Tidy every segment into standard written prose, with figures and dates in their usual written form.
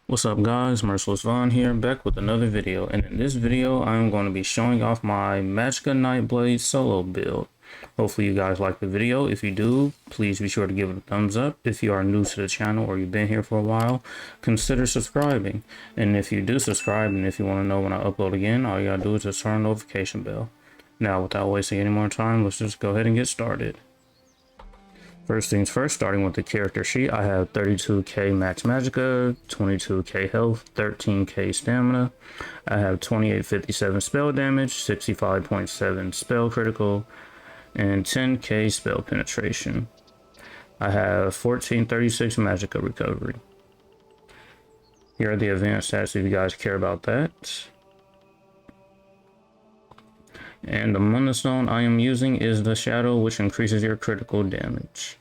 What's up guys, Merciless Vaughn here, back with another video, and in this video I'm going to be showing off my Magicka Nightblade solo build. Hopefully you guys like the video. If you do, please be sure to give it a thumbs up. If you are new to the channel or you've been here for a while, consider subscribing. And if you do subscribe and if you want to know when I upload again, all you gotta do is just turn the notification bell. Now without wasting any more time, let's just go ahead and get started. First things first, starting with the character sheet, I have 32k max magicka, 22k health, 13k stamina. I have 2857 spell damage, 65.7 spell critical, and 10k spell penetration. I have 1436 magicka recovery. Here are the advanced stats if you guys care about that. And the Mana Stone I am using is the Shadow, which increases your critical damage.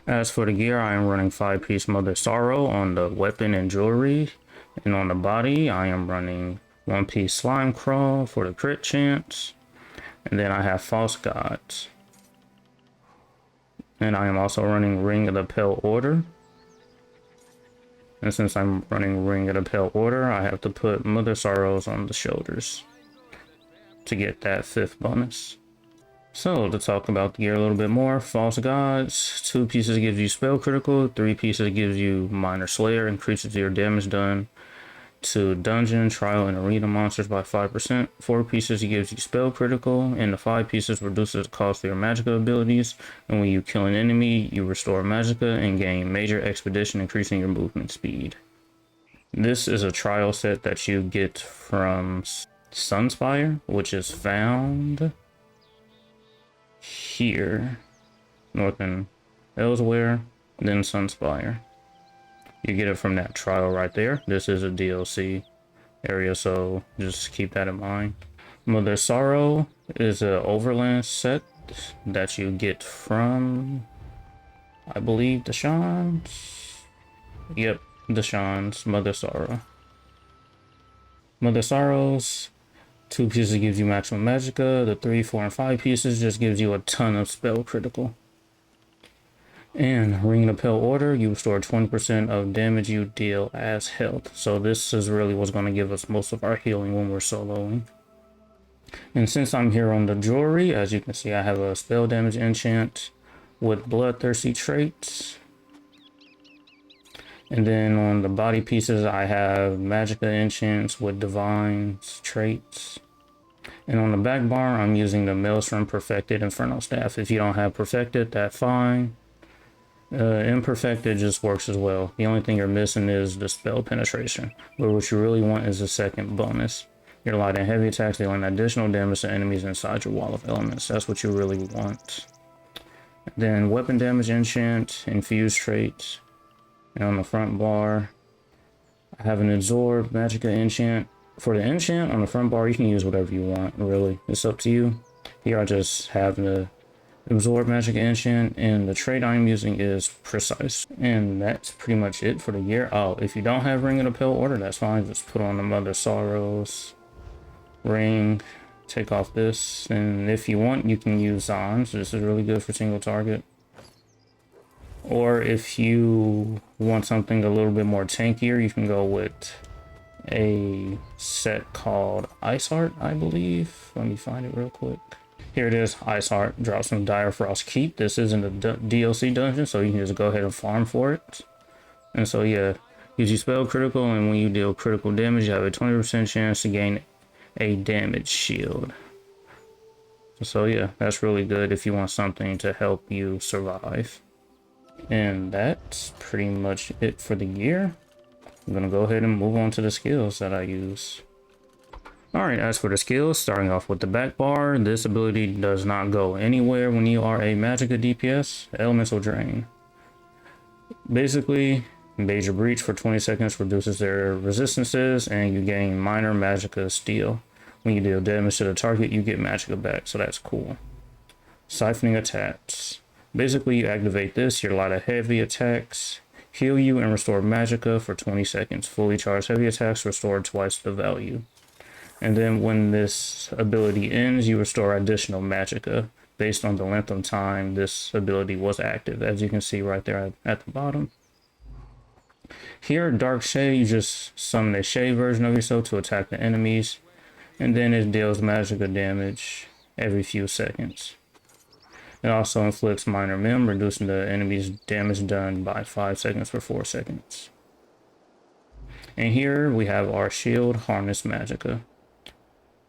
As for the gear, I am running 5-piece Mother Sorrow on the weapon and jewelry. And on the body, I am running 1-piece Slime Crawl for the crit chance. And then I have False Gods. And I am also running Ring of the Pale Order. And since I'm running Ring of the Pale Order, I have to put Mother Sorrows on the shoulders to get that 5th bonus. So to talk about the gear a little bit more, False Gods, 2 pieces gives you spell critical, 3 pieces gives you minor slayer, increases your damage done to dungeon, trial, and arena monsters by 5%. 4 pieces gives you spell critical, and the 5 pieces reduces the cost of your magicka abilities. And when you kill an enemy, you restore magicka and gain major expedition, increasing your movement speed. This is a trial set that you get from Sunspire, which is found here, North and Elsewhere, then Sunspire. You get it from that trial right there. This is a DLC area, so just keep that in mind. Mother Sorrow is an overland set that you get from, I believe, Deshawn's. Yep, Deshawn's Mother Sorrow. Mother Sorrows, 2 pieces gives you maximum magicka. The 3, 4, and 5 pieces just gives you a ton of spell critical. And Ring of the Pale Order, you restore 20% of damage you deal as health. So this is really what's going to give us most of our healing when we're soloing. And since I'm here on the jewelry, as you can see, I have a spell damage enchant with bloodthirsty traits. And then on the body pieces, I have magicka enchants with divine traits. And on the back bar, I'm using the Maelstrom Perfected Inferno Staff. If you don't have Perfected, that's fine. Imperfected just works as well. The only thing you're missing is the spell penetration, but what you really want is the second bonus. Your light and heavy attacks dealing additional damage to enemies inside your wall of elements. That's what you really want. Then weapon damage enchant, infused traits. And on the front bar, I have an absorb magicka enchant. For the enchant on the front bar, you can use whatever you want, really. It's up to you. Here I just have the absorb magicka enchant, and the trait I'm using is precise. And that's pretty much it for the gear. Oh, if you don't have Ring of the Pale Order, that's fine. Just put on the Mother Sorrows ring, take off this, and if you want, you can use Zons. This is really good for single target. Or if you want something a little bit more tankier, you can go with a set called Ice Heart, I believe. Let me find it real quick. Here it is, Ice Heart. Drops from Dire Frost Keep. This isn't a DLC dungeon, so you can just go ahead and farm for it. And so yeah, gives you spell critical, and when you deal critical damage, you have a 20% chance to gain a damage shield. So yeah, that's really good if you want something to help you survive. And that's pretty much it for the gear. I'm gonna go ahead and move on to the skills that I use. Alright, as for the skills, starting off with the back bar, this ability does not go anywhere when you are a magicka DPS, Elemental Drain. Basically, Major Breach for 20 seconds reduces their resistances, and you gain minor magicka steal. When you deal damage to the target, you get magicka back, so that's cool. Siphoning attacks. Basically, you activate this, your light of heavy attacks heal you and restore magicka for 20 seconds. Fully charged heavy attacks restore twice the value. And then when this ability ends, you restore additional magicka based on the length of time this ability was active, as you can see right there at the bottom. Here, Dark Shade, you just summon a shade version of yourself to attack the enemies, and then it deals Magicka damage every few seconds. It also inflicts minor mem, reducing the enemy's damage done by 5 seconds for 4 seconds. And here we have our shield, Harness Magicka.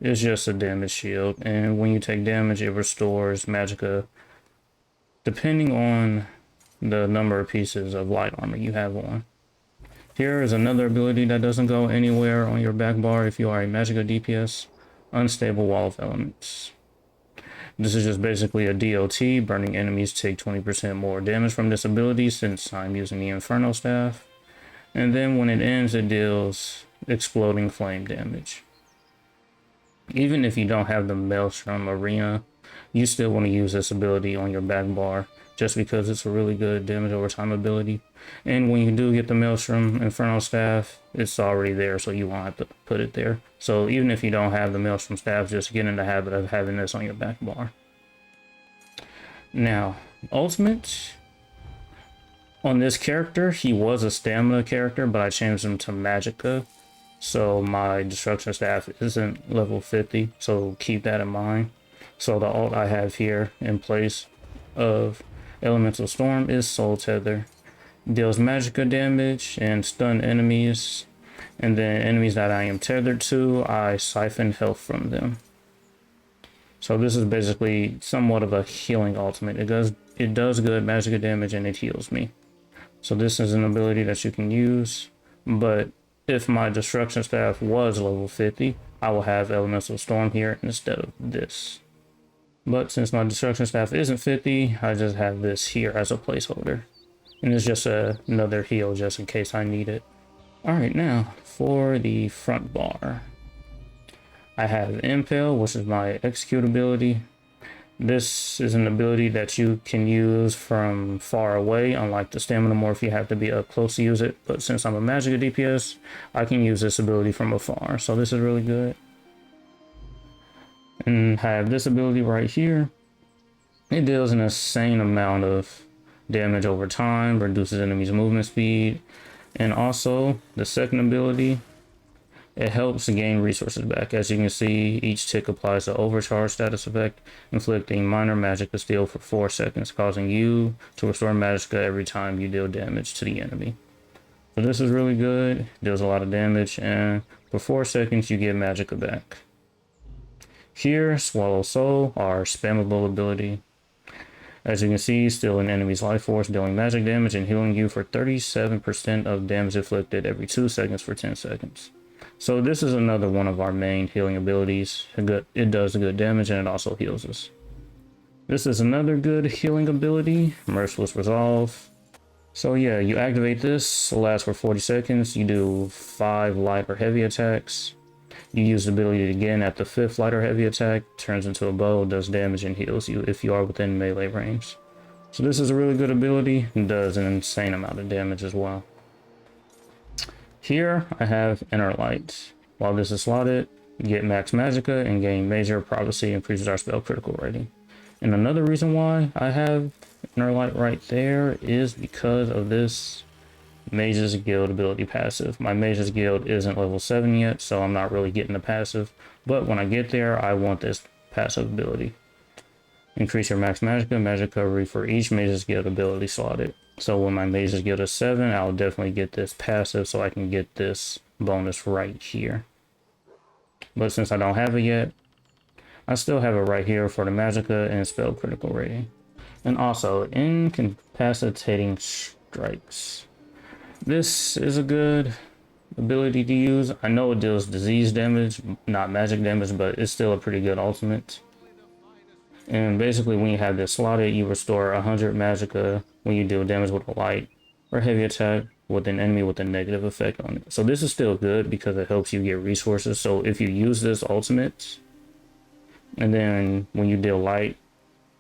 It's just a damage shield, and when you take damage, it restores Magicka depending on the number of pieces of light armor you have on. Here is another ability that doesn't go anywhere on your back bar if you are a Magicka DPS, Unstable Wall of Elements. This is just basically a DOT. Burning enemies take 20% more damage from this ability since I'm using the Inferno Staff. And then when it ends, it deals exploding flame damage. Even if you don't have the Maelstrom Arena, you still want to use this ability on your back bar just because it's a really good damage over time ability. And when you do get the Maelstrom Inferno Staff, it's already there, so you won't have to put it there. So even if you don't have the Maelstrom Staff, just get in the habit of having this on your back bar. Now, ultimate. On this character, he was a stamina character, but I changed him to Magicka. So my Destruction Staff isn't level 50, so keep that in mind. So the ult I have here in place of Elemental Storm is Soul Tether. Deals Magicka damage and stun enemies, and then enemies that I am tethered to, I siphon health from them. So this is basically somewhat of a healing ultimate. It does good Magicka damage and it heals me. So this is an ability that you can use, but if my Destruction Staff was level 50, I will have Elemental Storm here instead of this. But since my Destruction Staff isn't 50, I just have this here as a placeholder. And it's just another heal just in case I need it. Alright, now for the front bar. I have Impale, which is my execute ability. This is an ability that you can use from far away, unlike the Stamina Morph, you have to be up close to use it. But since I'm a Magicka DPS, I can use this ability from afar, so this is really good. And I have this ability right here. It deals an insane amount of damage over time, reduces enemies' movement speed, and also the second ability, it helps gain resources back. As you can see, each tick applies the overcharge status effect, inflicting minor Magicka steal for 4 seconds, causing you to restore Magicka every time you deal damage to the enemy. So this is really good, deals a lot of damage, and for 4 seconds you get Magicka back. Here, Swallow Soul, our spammable ability. As you can see, steal an enemy's life force, dealing magic damage and healing you for 37% of damage inflicted every 2 seconds for 10 seconds. So this is another one of our main healing abilities. It does good damage and it also heals us. This is another good healing ability, Merciless Resolve. So yeah, you activate this, it lasts for 40 seconds, you do 5 light or heavy attacks. You use the ability again at the 5th light or heavy attack, turns into a bow, does damage and heals you if you are within melee range. So this is a really good ability, and does an insane amount of damage as well. Here I have Inner Light. While this is slotted, you get max Magicka and gain major prophecy, increases our spell critical rating. And another reason why I have Inner Light right there is because of this Mage's Guild ability passive. My Mage's Guild isn't level 7 yet, so I'm not really getting the passive, but when I get there, I want this passive ability. Increase your max Magicka, magic recovery for each Mage's Guild ability slotted. So when my Mage's Guild is 7, I'll definitely get this passive so I can get this bonus right here. But since I don't have it yet, I still have it right here for the Magicka and spell critical rating. And also, Incapacitating Strikes. This is a good ability to use. I know it deals disease damage, not magic damage, but it's still a pretty good ultimate. And basically when you have this slotted, you restore 100 Magicka when you deal damage with a light or heavy attack with an enemy with a negative effect on it. So this is still good because it helps you get resources. So if you use this ultimate, and then when you deal light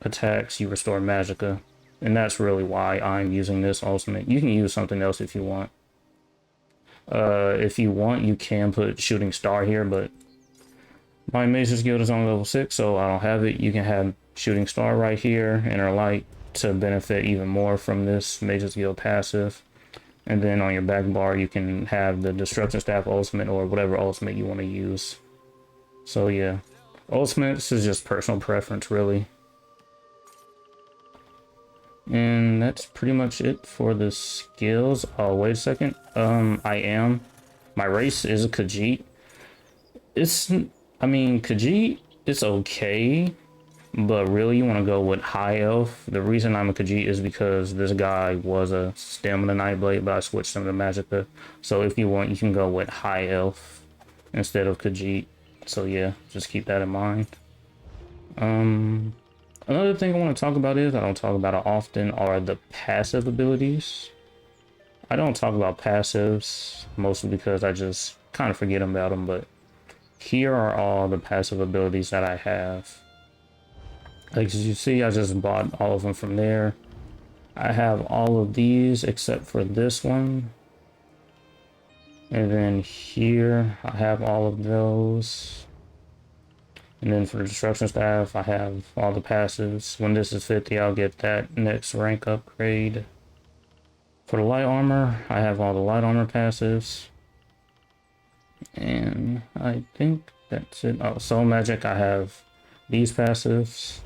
attacks, you restore Magicka. And that's really why I'm using this ultimate. You can use something else if you want. If you want, you can put Shooting Star here, but my Mage's Guild is on level 6, so I don't have it. You can have Shooting Star right here, Inner Light, to benefit even more from this Mage's Guild passive. And then on your back bar, you can have the Destruction Staff ultimate or whatever ultimate you want to use. So yeah, ultimates is just personal preference, really. And that's pretty much it for the skills. Oh, wait a second. My race is a Khajiit. I mean, Khajiit, it's okay. But really, you want to go with High Elf. The reason I'm a Khajiit is because this guy was a Stamina Nightblade, but I switched him to Magicka. So if you want, you can go with High Elf instead of Khajiit. So yeah, just keep that in mind. Another thing I want to talk about is, I don't talk about it often, are the passive abilities. I don't talk about passives, mostly because I just kind of forget about them, but here are all the passive abilities that I have. Like as you see, I just bought all of them from there. I have all of these except for this one. And then here, I have all of those. And then for the Destruction Staff, I have all the passives. When this is 50, I'll get that next rank upgrade. For the light armor, I have all the light armor passives. And I think that's it. Oh, Soul Magic, I have these passives.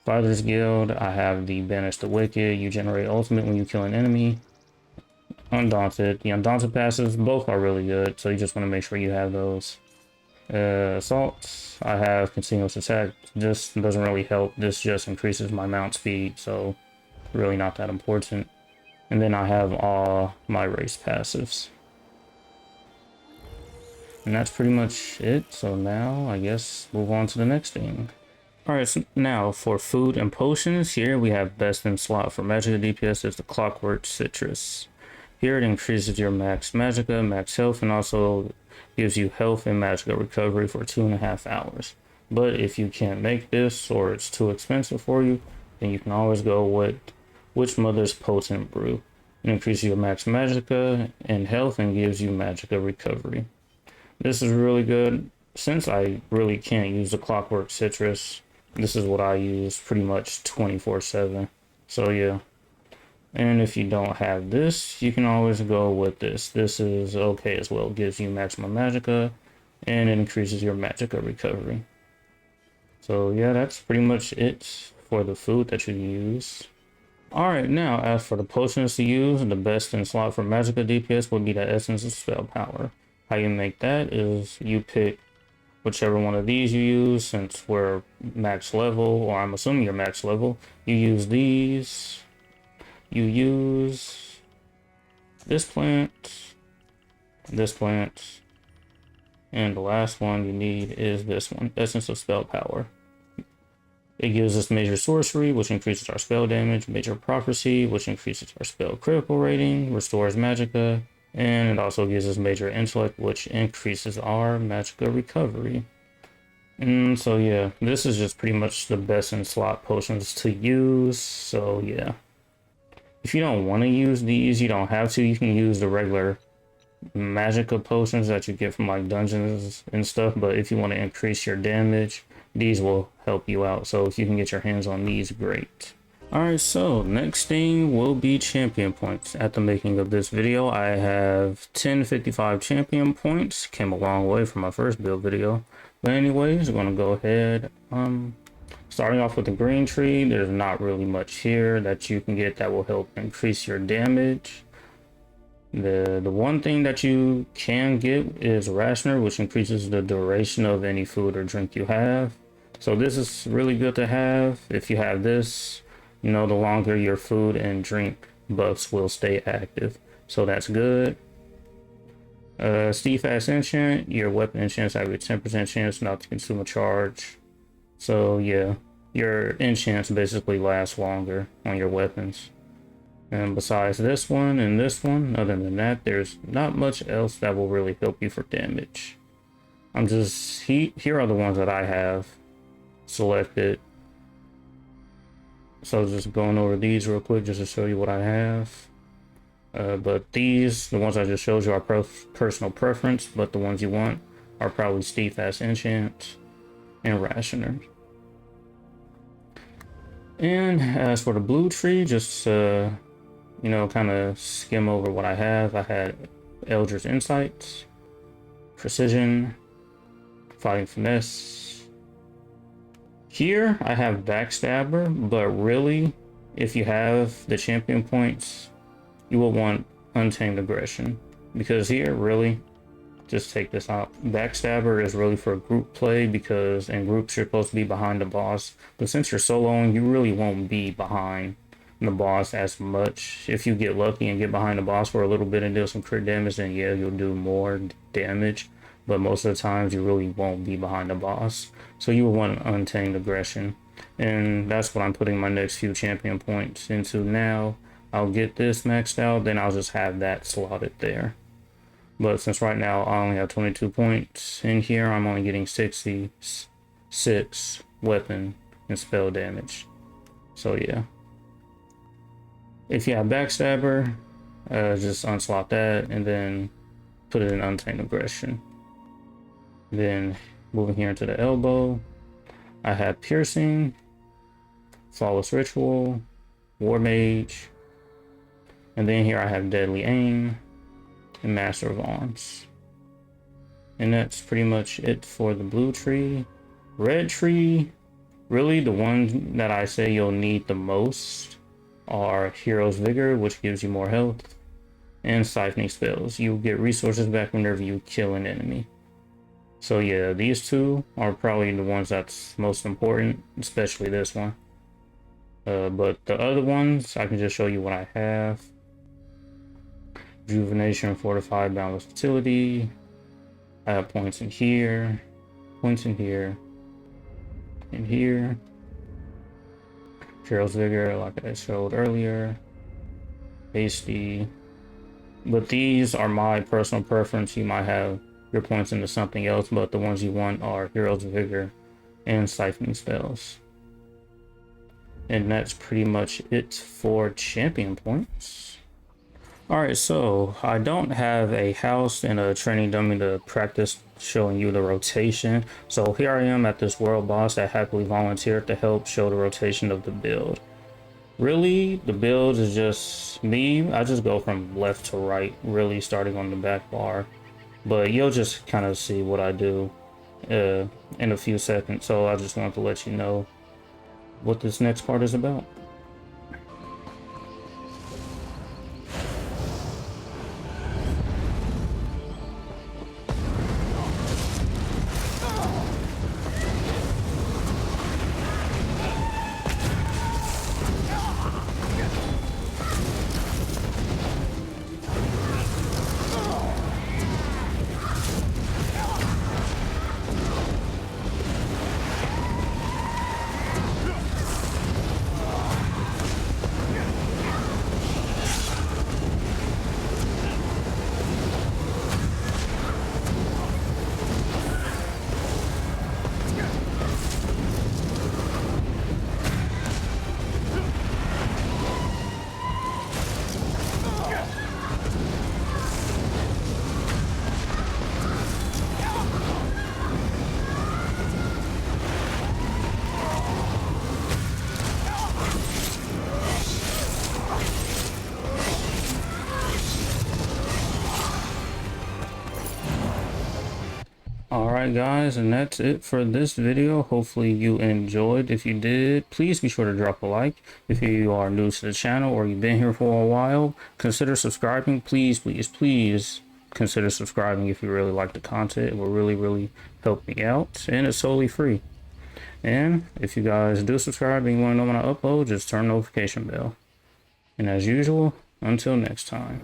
Father's Guild, I have the Banish the Wicked. You generate ultimate when you kill an enemy. Undaunted, the Undaunted passives, both are really good, so you just want to make sure you have those. Assault, I have Continuous Attack. This doesn't really help, this just increases my mount speed, so really not that important. And then I have all my race passives. And that's pretty much it, so now I guess move on to the next thing. Alright, so now for food and potions, here we have best in slot for Magicka DPS is the Clockwork Citrus. Here it increases your max Magicka, max health, and also gives you health and Magicka recovery for 2.5 hours. But if you can't make this or it's too expensive for you, then you can always go with Witchmother's Potent Brew. It increases your max Magicka and health and gives you Magicka recovery. This is really good. Since I really can't use the Clockwork Citrus, this is what I use pretty much 24/7. So yeah. And if you don't have this, you can always go with this. This is okay as well. It gives you maximum Magicka and it increases your Magicka recovery. So yeah, that's pretty much it for the food that you use. Alright, now as for the potions to use, the best in slot for Magicka DPS would be the Essence of Spell Power. How you make that is you pick whichever one of these you use, since we're max level, or I'm assuming you're max level. You use these. You use this plant, and the last one you need is this one, Essence of Spell Power. It gives us Major Sorcery, which increases our spell damage, Major Prophecy, which increases our spell critical rating, restores Magicka, and it also gives us Major Intellect, which increases our Magicka recovery. And so yeah, this is just pretty much the best in slot potions to use, so yeah. If you don't want to use these, you don't have to. You can use the regular Magicka potions that you get from like dungeons and stuff, but if you want to increase your damage, these will help you out. So if you can get your hands on these, great. Alright, so next thing will be champion points. At the making of this video, I have 1055 champion points. Came a long way from my first build video. But anyways, I'm going to go ahead. Starting off with the green tree, there's not really much here that you can get that will help increase your damage. The one thing that you can get is Rationer, which increases the duration of any food or drink you have. So this is really good to have. If you have this, you know, the longer your food and drink buffs will stay active. So that's good. Steadfast Enchant, your weapon enchants have a 10% chance not to consume a charge. So yeah, your enchants basically last longer on your weapons. And besides this one and this one, other than that, there's not much else that will really help you for damage. Here are the ones that I have selected. So just going over these real quick just to show you what I have. But these, the ones I just showed you, are personal preference, but the ones you want are probably Steadfast Enchant and Rationer. And as for the blue tree, just you know, kind of skim over what I have. I had Eldritch Insights, Precision, Fighting Finesse. Here I have Backstabber, but really, if you have the champion points, you will want Untamed Aggression. Because here, really, just take this out. Backstabber is really for group play because in groups you're supposed to be behind the boss. But since you're soloing, you really won't be behind the boss as much. If you get lucky and get behind the boss for a little bit and deal some crit damage, then yeah, you'll do more damage. But most of the times you really won't be behind the boss. So you will want Untamed Aggression. And that's what I'm putting my next few champion points into now. I'll get this maxed out, then I'll just have that slotted there. But since right now I only have 22 points in here, I'm only getting 66 weapon and spell damage. So yeah. If you have Backstabber, just unslot that and then put it in Untamed Aggression. Then moving here into the elbow, I have Piercing, Flawless Ritual, War Mage, and then here I have Deadly Aim and Master of Arms. And that's pretty much it for the blue tree. Red tree, really the one that I say you'll need the most are Hero's Vigor, which gives you more health, and Siphoning Spells. You get resources back whenever you kill an enemy. So yeah, these two are probably the ones that's most important, especially this one. But the other ones, I can just show you what I have. Rejuvenation, Fortified, Boundless Fertility. I have points in here, points in here, in here. Hero's Vigor, like I showed earlier. Hasty. But these are my personal preference. You might have your points into something else, but the ones you want are Hero's Vigor and Siphoning Spells. And that's pretty much it for champion points. Alright, so I don't have a house and a training dummy to practice showing you the rotation. So here I am at this world boss that happily volunteered to help show the rotation of the build. Really, the build is just me. I just go from left to right, really starting on the back bar. But you'll just kind of see what I do in a few seconds. So I just wanted to let you know what this next part is about. Alright guys, and that's it for this video. Hopefully you enjoyed. If you did, please be sure to drop a like. If you are new to the channel or you've been here for a while, consider subscribing. Please consider subscribing if you really like the content. It will really help me out, and it's totally free. And if you guys do subscribe and you want to know when I upload, just turn notification bell. And as usual, until next time.